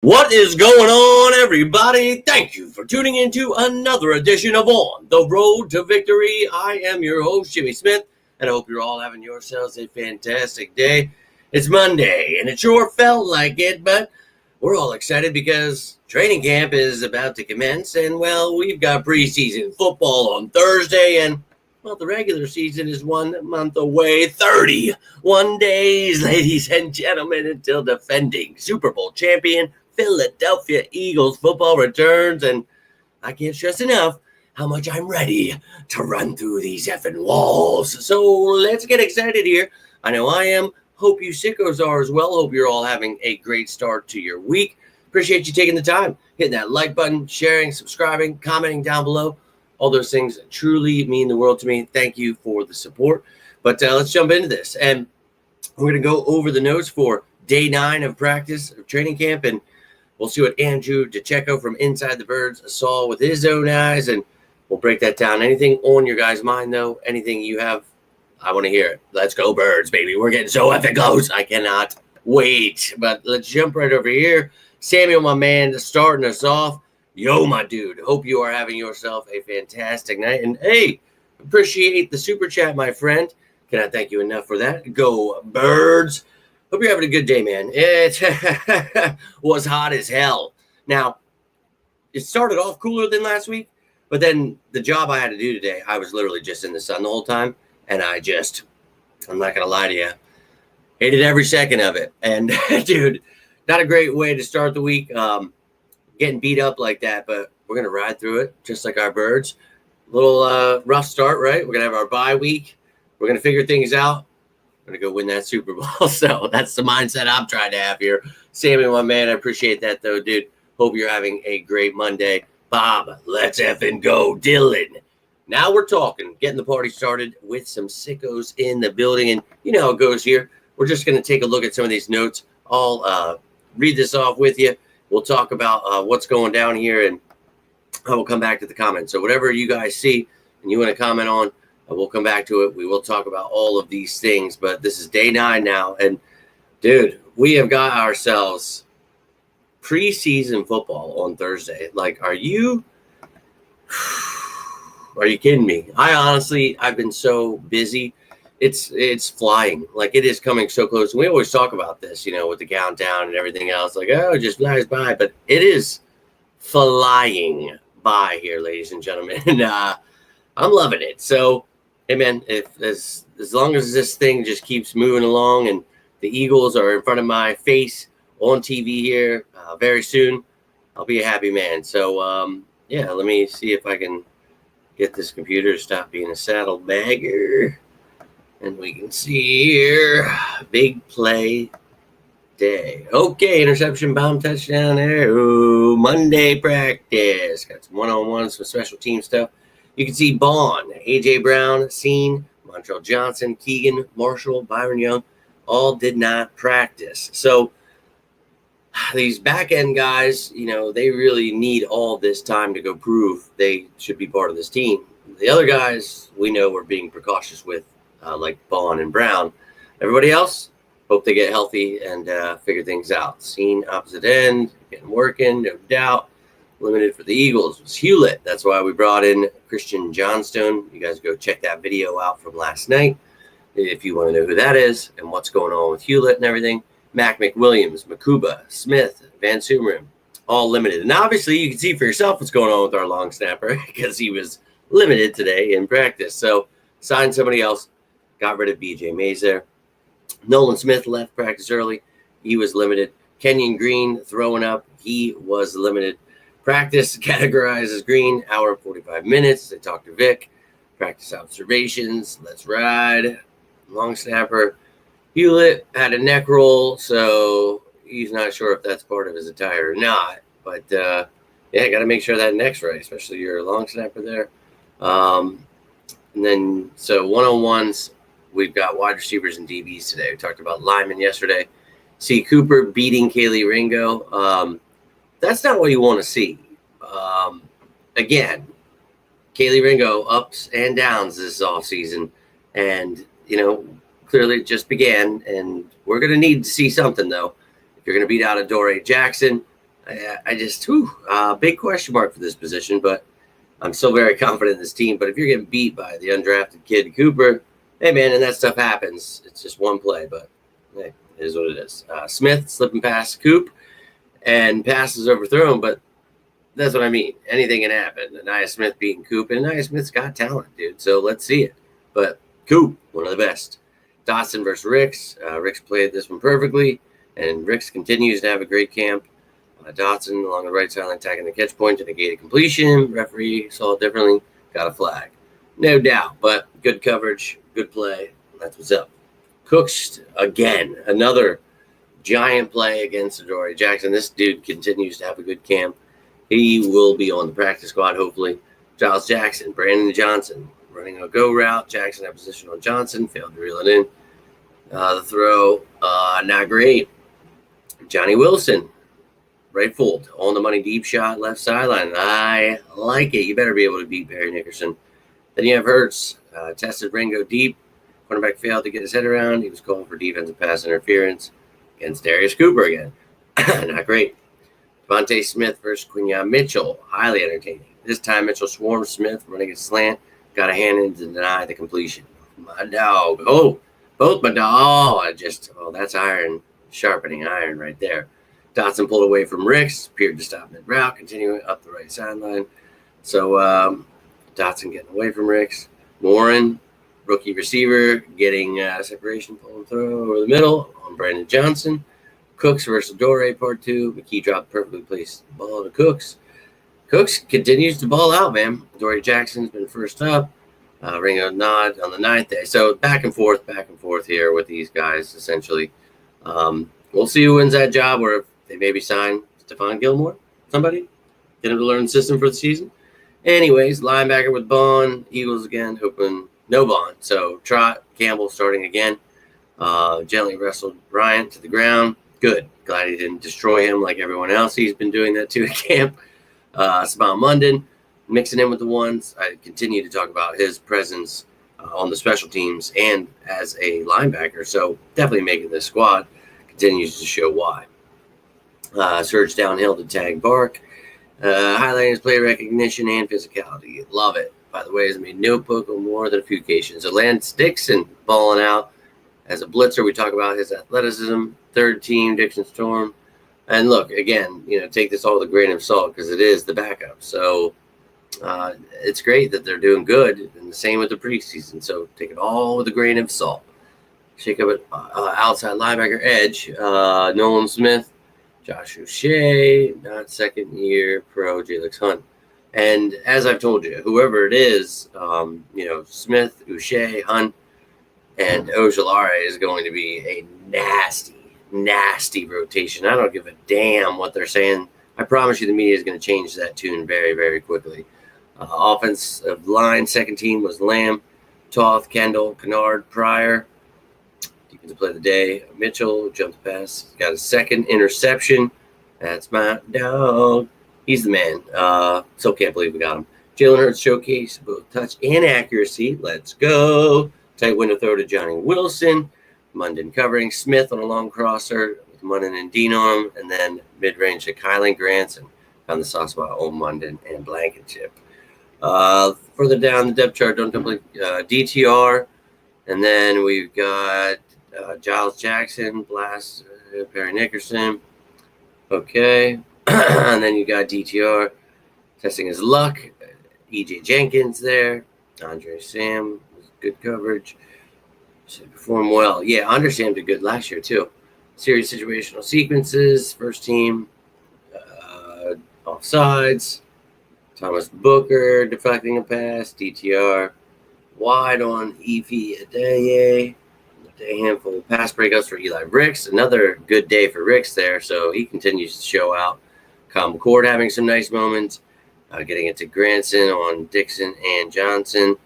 What is going on, everybody? Thank you for tuning into another edition of On the Road to Victory. I am your host, Jimmy Smith, and I hope you're all having yourselves a fantastic day. It's Monday, and it sure felt like it, but we're all excited because training camp is about to commence, and, well, we've got preseason football on Thursday, and, well, the regular season is 1 month away. 31 days, ladies and gentlemen, until defending Super Bowl champion Philadelphia Eagles football returns, and I can't stress enough how much I'm ready to run through these effing walls. So let's get excited here. I know I am. Hope you sickos are as well. Hope you're all having a great start to your week. Appreciate you taking the time, hitting that like button, sharing, subscribing, commenting down below. All those things truly mean the world to me. Thank you for the support. But let's jump into this. And we're going to go over the notes for day 9 of practice, of training camp, and we'll see what Andrew DeCecco from Inside the Birds saw with his own eyes, and we'll break that down. Anything on your guys' mind, though? Anything you have? I want to hear it. Let's go, Birds, baby. We're getting so epic close. I cannot wait. But let's jump right over here. Samuel, my man, starting us off. Yo, my dude. Hope you are having yourself a fantastic night. And, hey, appreciate the super chat, my friend. Cannot thank you enough for that. Go, Birds. Hope you're having a good day, man. It was hot as hell. Now, it started off cooler than last week, but then the job I had to do today, I was literally just in the sun the whole time, and I'm not going to lie to you, hated every second of it. And, dude, not a great way to start the week, getting beat up like that, but we're going to ride through it, just like our Birds. A little rough start, right? We're going to have our bye week. We're going to figure things out. Going to go win that Super Bowl. So that's the mindset I'm trying to have here. Sammy, my man, I appreciate that, though, dude. Hope you're having a great Monday. Bob, let's effing go. Dylan. Now we're talking, getting the party started with some sickos in the building. And you know how it goes here. We're just going to take a look at some of these notes. I'll read this off with you. We'll talk about what's going down here, and I will come back to the comments. So whatever you guys see and you want to comment on, we'll come back to it. We will talk about all of these things, but this is day 9 now. And, dude, we have got ourselves preseason football on Thursday. Like, are you kidding me? I've been so busy. It's flying. Like, it is coming so close. And we always talk about this, you know, with the countdown and everything else. Like, oh, it just flies by. But it is flying by here, ladies and gentlemen. And I'm loving it. So, hey, man, as long as this thing just keeps moving along and the Eagles are in front of my face on TV here very soon, I'll be a happy man. So, yeah, let me see if I can get this computer to stop being a saddlebagger. And we can see here, big play day. Okay, interception, bomb, touchdown there. Ooh, Monday practice. Got some one-on-ones, some special team stuff. You can see Bond, A.J. Brown, Scene, Montrell Johnson, Keegan, Marshall, Byron Young, all did not practice. So these back-end guys, you know, they really need all this time to go prove they should be part of this team. The other guys we know we're being precautious with, like Bond and Brown. Everybody else, hope they get healthy and figure things out. Scene, opposite end, getting working, no doubt. Limited for the Eagles was Hewlett. That's why we brought in Christian Johnstone. You guys go check that video out from last night if you want to know who that is and what's going on with Hewlett and everything. Mac McWilliams, Makuba, Smith, Van Sumeren, all limited. And obviously you can see for yourself what's going on with our long snapper because he was limited today in practice. So signed somebody else, got rid of BJ Mays there. Nolan Smith left practice early. He was limited. Quinyon Green throwing up. He was limited. Practice categorized as green, hour and 45 minutes. They talked to Vic. Practice observations. Let's ride. Long snapper. Hewlett had a neck roll, so he's not sure if that's part of his attire or not. But, yeah, got to make sure that neck's right, especially your long snapper there. And then, so one-on-ones, we've got wide receivers and DBs today. We talked about linemen yesterday. C. Cooper beating Kaylee Ringo. That's not what you want to see. Again, Kaylee Ringo ups and downs this offseason. And, you know, clearly it just began. And we're going to need to see something, though. If you're going to beat out Adoree Jackson, I just, big question mark for this position, but I'm still very confident in this team. But if you're getting beat by the undrafted kid Cooper, hey, man, and that stuff happens. It's just one play, but hey, it is what it is. Smith slipping past Coop, and passes overthrown, but that's what I mean. Anything can happen. Anaya Smith beating Coop, and Anaya Smith's got talent, dude. So let's see it. But Coop, one of the best. Dotson versus Ricks. Ricks played this one perfectly, and Ricks continues to have a great camp. Dotson along the right sideline attacking the catch point to negate a completion. Referee saw it differently. Got a flag. No doubt, but good coverage, good play. That's what's up. Cooks, again, another giant play against Adoree Jackson. This dude continues to have a good camp. He will be on the practice squad, hopefully. Giles Jackson, Brandon Johnson, running a go route. Jackson had position on Johnson, failed to reel it in. The throw, not great. Johnny Wilson, right fold, on the money, deep shot, left sideline. I like it. You better be able to beat Barry Nickerson. Then you have Hurts, tested Ringo deep. Cornerback failed to get his head around. He was called for defensive pass interference against Darius Cooper again. Not great. DeVonta Smith versus Quinyon Mitchell, highly entertaining. This time Mitchell swarmed Smith, running a slant, got a hand in to deny the completion. My dog. Oh, both my dog. That's iron, sharpening iron right there. Dotson pulled away from Ricks, appeared to stop mid-route, continuing up the right sideline. So Dotson getting away from Ricks. Warren, rookie receiver, getting separation, pull and throw over the middle on Brandon Johnson. Cooks versus Adoree, part 2. McKee dropped perfectly placed the ball to Cooks. Cooks continues to ball out, man. Adoree Jackson's been first up. Ringo nod on the 9th day. So back and forth here with these guys, essentially. We'll see who wins that job, or if they maybe sign Stephon Gilmore, somebody. Get him to learn the system for the season. Anyways, linebacker with Bond. Eagles again, hoping no Bond. So Trot, Campbell starting again. Gently wrestled Bryant to the ground. Good. Glad he didn't destroy him like everyone else he's been doing that to at camp. Smile Munden, mixing in with the ones. I continue to talk about his presence on the special teams and as a linebacker. So definitely making this squad. Continues to show why. Surge downhill to tag Bark. Highlighting his play recognition and physicality. Love it. By the way, he's made notebook on more than a few occasions. So Lance Dixon balling out as a blitzer. We talk about his athleticism. Third team, Dixon Storm. And look, again, take this all with a grain of salt because it is the backup. So it's great that they're doing good, and the same with the preseason. So take it all with a grain of salt. Shake up at outside linebacker edge. Nolan Smith, Josh Uche, not second-year pro, Jalix Hunt. And as I've told you, whoever it is, Smith, Uche, Hunt, and Ojulari is going to be a nasty rotation. I don't give a damn what they're saying. I promise you the media is going to change that tune very, very quickly. Offensive line, second team was Lamb, Toth, Kendall, Kennard, Pryor. Defensive play of the day, Mitchell jumped past, got a second interception. That's my dog. He's the man. Still can't believe we got him. Jalen Hurts showcase both touch and accuracy. Let's go. Tight window throw to Johnny Wilson. Munden covering Smith on a long crosser with Munden and Dean on him, and then mid-range to Kylan Granson. Found the soft spot on Munden and Blankenship. Further down the depth chart, don't complete DTR. And then we've got Giles Jackson, Blast, Barry Nickerson. Okay. And then you got DTR testing his luck. EJ Jenkins there. Andre Sam, good coverage. Should perform well. Yeah, Andre Sam did good last year too. Series situational sequences. First team. Offsides. Thomas Booker deflecting a pass. DTR. Wide on Efi Adeye. A handful of pass breakups for Eli Ricks. Another good day for Ricks there. So he continues to show out. Kyle McCord having some nice moments. Getting it to Granson on Dixon and Johnson.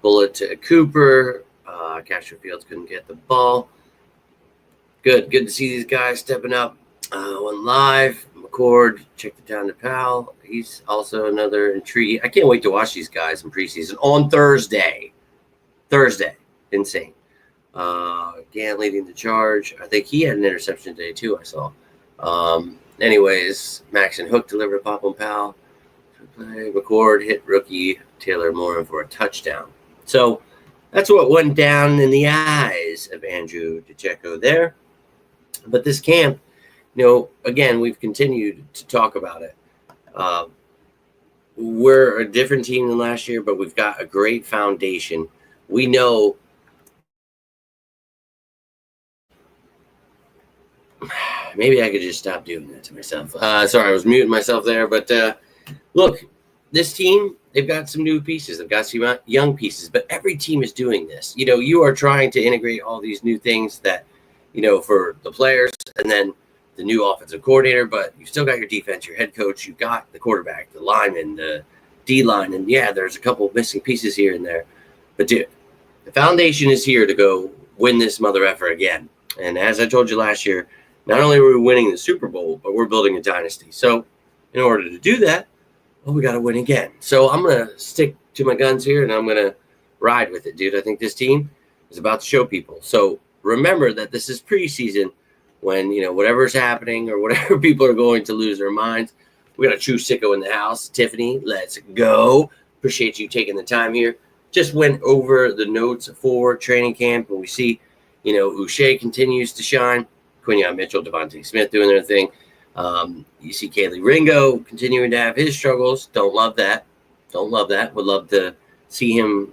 Bullet to Cooper. Castro Fields couldn't get the ball. Good to see these guys stepping up. One live. McCord checked it down to Powell. He's also another intriguing. I can't wait to watch these guys in preseason on Thursday. Insane. Gann leading the charge. I think he had an interception today too, I saw. Anyways, Max and Hook delivered to Pop and Pal. McCord hit rookie Taylor Morin for a touchdown. So that's what went down in the eyes of Andrew DeCecco there. But this camp, again, we've continued to talk about it. We're a different team than last year, but we've got a great foundation. We know maybe I could just stop doing that to myself. Sorry, I was muting myself there. But look, this team, they've got some new pieces. They've got some young pieces. But every team is doing this. You are trying to integrate all these new things that, for the players and then the new offensive coordinator. But you've still got your defense, your head coach. You've got the quarterback, the lineman, the D-line. And, yeah, there's a couple of missing pieces here and there. But, dude, the foundation is here to go win this mother effer again. And as I told you last year, not only are we winning the Super Bowl, but we're building a dynasty. So in order to do that, we got to win again. So I'm going to stick to my guns here, and I'm going to ride with it, dude. I think this team is about to show people. So remember that this is preseason when, whatever's happening or whatever people are going to lose their minds. We got a true sicko in the house. Tiffany, let's go. Appreciate you taking the time here. Just went over the notes for training camp, and we see, Uche continues to shine. Quinyon Mitchell, DeVonta Smith doing their thing. You see Kaylee Ringo continuing to have his struggles. Don't love that. Would love to see him,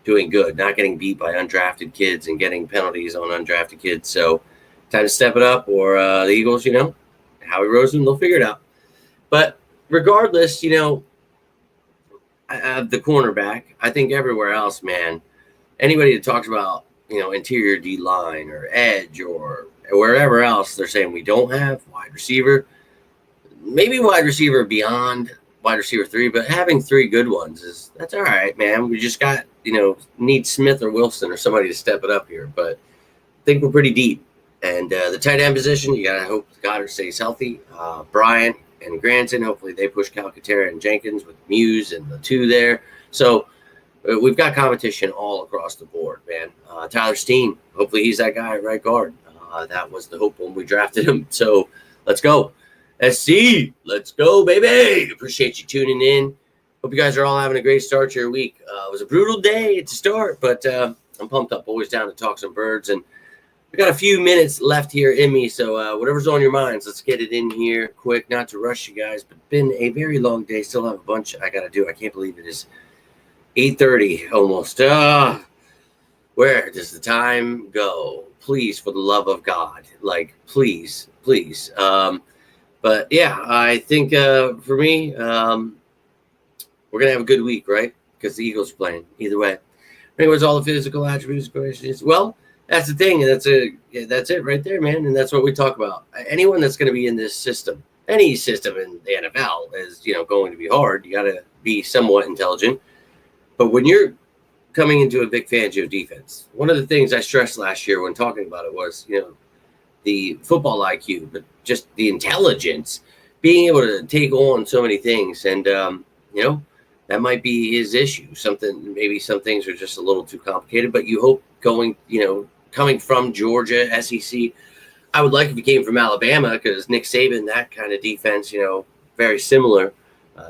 doing good, not getting beat by undrafted kids and getting penalties on undrafted kids. So time to step it up, or the Eagles, Howie Roseman, they'll figure it out. But regardless, the cornerback, I think everywhere else, man, anybody that talks about, interior D-line or edge or wherever else, they're saying we don't have wide receiver, maybe wide receiver beyond wide receiver 3, but having 3 good ones that's all right, man. We just got, need Smith or Wilson or somebody to step it up here, but I think we're pretty deep. And the tight end position, you got to hope Goddard stays healthy. Bryant and Granson, hopefully they push Calcaterra and Jenkins with Muse and the 2 there. So we've got competition all across the board, man. Tyler Steen, hopefully he's that guy at right guard. That was the hope when we drafted him. So let's go. SC, let's go, baby. Appreciate you tuning in. Hope you guys are all having a great start to your week. It was a brutal day to start, but I'm pumped up. Always down to talk some birds. And we got a few minutes left here in me. So whatever's on your minds, let's get it in here quick. Not to rush you guys, but been a very long day. Still have a bunch I got to do. I can't believe it is 8:30 almost. Where does the time go? Please, for the love of God, please. But yeah, I think for me, we're gonna have a good week, right? Because the Eagles are playing either way. Anyways, all the physical attributes, well, that's the thing, and that's it right there, man. And that's what we talk about. Anyone that's going to be in this system, any system in the NFL, is going to be hard. You got to be somewhat intelligent. But when you're coming into a Vic Fangio defense, one of the things I stressed last year when talking about it was, the football IQ, but just the intelligence, being able to take on so many things. And, that might be his issue. Maybe some things are just a little too complicated, but you hope coming from Georgia, SEC, I would like if he came from Alabama, because Nick Saban, that kind of defense, very similar,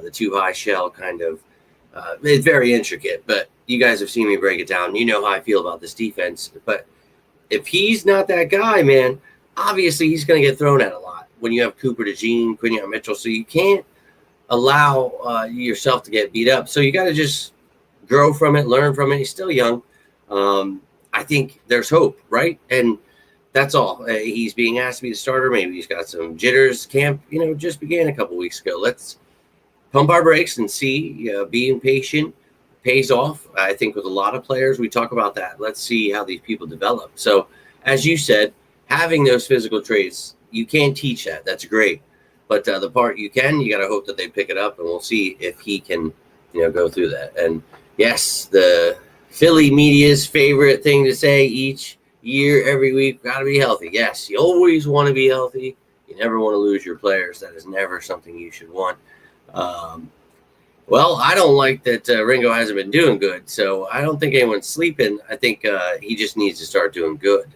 the 2 high shell kind of, it's very intricate, but you guys have seen me break it down. You know how I feel about this defense. But if he's not that guy, man, obviously he's going to get thrown at a lot when you have Cooper DeJean, Quinyon Mitchell. So you can't allow yourself to get beat up. So you got to just grow from it, learn from it. He's still young. I think there's hope, right? And that's all. He's being asked to be the starter. Maybe he's got some jitters. Camp, just began a couple weeks ago. Let's pump our brakes and see. Being patient pays off. I think with a lot of players, we talk about that. Let's see how these people develop. So, as you said, having those physical traits, you can't teach that. That's great. But the part you can, you got to hope that they pick it up, and we'll see if he can, go through that. And yes, the Philly media's favorite thing to say each year, every week, got to be healthy. Yes, you always want to be healthy. You never want to lose your players. That is never something you should want. Well, I don't like that Ringo hasn't been doing good, so I don't think anyone's sleeping. I think he just needs to start doing good.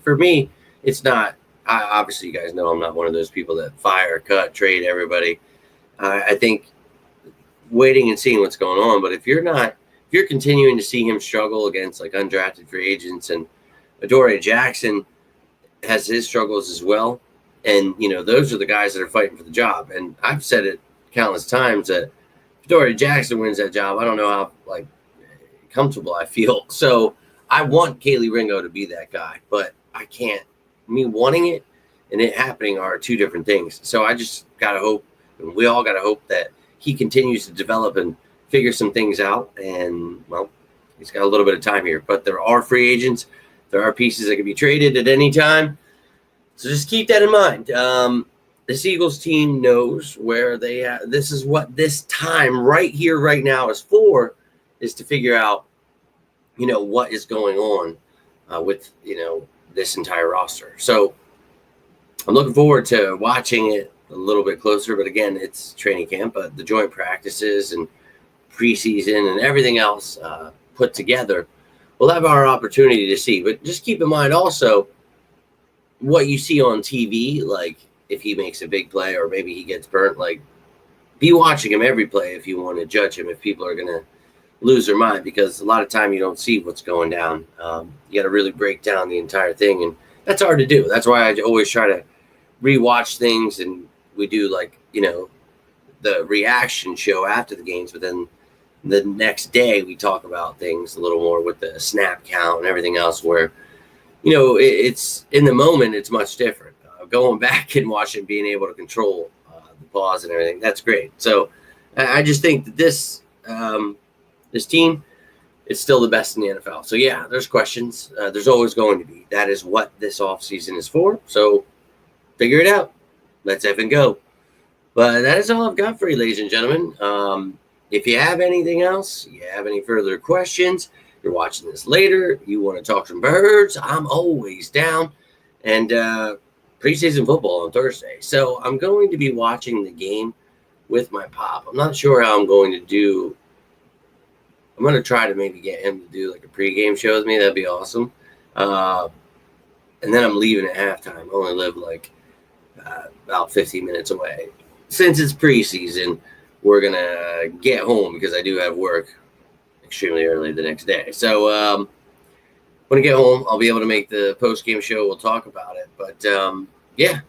For me, it's not obviously, you guys know I'm not one of those people that fire, cut, trade everybody. I think waiting and seeing what's going on. But if you're continuing to see him struggle against like undrafted free agents, and Adoree Jackson has his struggles as well, and those are the guys that are fighting for the job. And I've said it countless times that if Adoree Jackson wins that job, I don't know how comfortable I feel. So I want Kaylee Ringo to be that guy, but I can't. Me wanting it and it happening are two different things. So I just gotta hope, and we all gotta hope, that he continues to develop and figure some things out. And well, he's got a little bit of time here, but there are free agents. There are pieces that can be traded at any time. So just keep that in mind. This Eagles team knows where they are. This is what this time right here, right now is for, is to figure out, what is going on with, this entire roster. So I'm looking forward to watching it a little bit closer. But again, it's training camp, but the joint practices and preseason and everything else put together, we'll have our opportunity to see. But just keep in mind also what you see on TV, like if he makes a big play or maybe he gets burnt, like be watching him every play if you want to judge him, if people are going to lose their mind, because a lot of time you don't see what's going down. You got to really break down the entire thing, and that's hard to do. That's why I always try to rewatch things, and we do the reaction show after the games, but then the next day we talk about things a little more with the snap count and everything else, where it's in the moment, it's much different. Going back and watching, being able to control the pause and everything, that's great. So I just think that this team is still the best in the NFL. So yeah, there's questions. There's always going to be. That is what this offseason is for. So figure it out. Let's effing go. But that is all I've got for you, ladies and gentlemen. If you have anything else, you have any further questions, you're watching this later, you want to talk some birds, I'm always down. And preseason football on Thursday. So I'm going to be watching the game with my pop. I'm not sure how I'm going to do. I'm going to try to maybe get him to do like a pregame show with me. That'd be awesome. And then I'm leaving at halftime. I only live about 15 minutes away. Since it's preseason, we're going to get home because I do have work extremely early the next day. So when I get home, I'll be able to make the post-game show. We'll talk about it. But, yeah,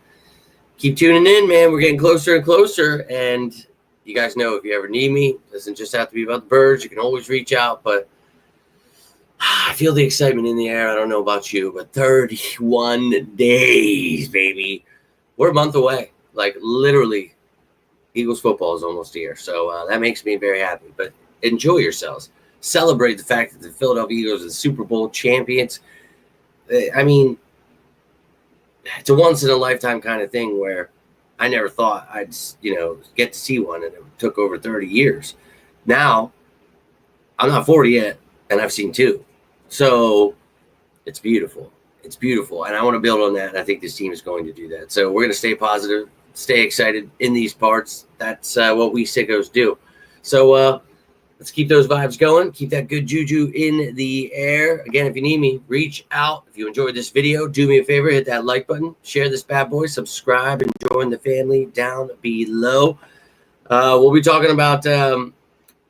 keep tuning in, man. We're getting closer and closer. And you guys know if you ever need me, it doesn't just have to be about the birds. You can always reach out. But I feel the excitement in the air. I don't know about you, but 31 days, baby. We're a month away. Like, literally, Eagles football is almost here. So that makes me very happy. But enjoy yourselves. Celebrate the fact that the Philadelphia Eagles are the Super Bowl champions. I mean, it's a once-in-a-lifetime kind of thing where I never thought I'd, get to see one, and it took over 30 years. Now, I'm not 40 yet, and I've seen two. So it's beautiful. It's beautiful, and I want to build on that, and I think this team is going to do that. So we're going to stay positive, stay excited in these parts. That's what we sickos do. So let's keep those vibes going. Keep that good juju in the air. Again, if you need me, reach out. If you enjoyed this video, do me a favor, hit that like button, share this bad boy, subscribe, and join the family down below. We'll be talking about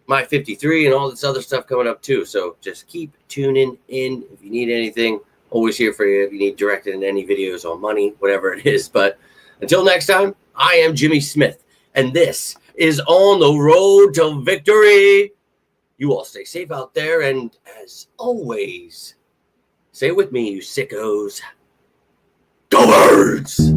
my 53 and all this other stuff coming up too. So just keep tuning in. If you need anything, always here for you. If you need directed in any videos on money, whatever it is. But until next time, I am Jimmy Smith, and this is On the Road to Victory. You all stay safe out there, and as always, say it with me, you sickos, go Birds!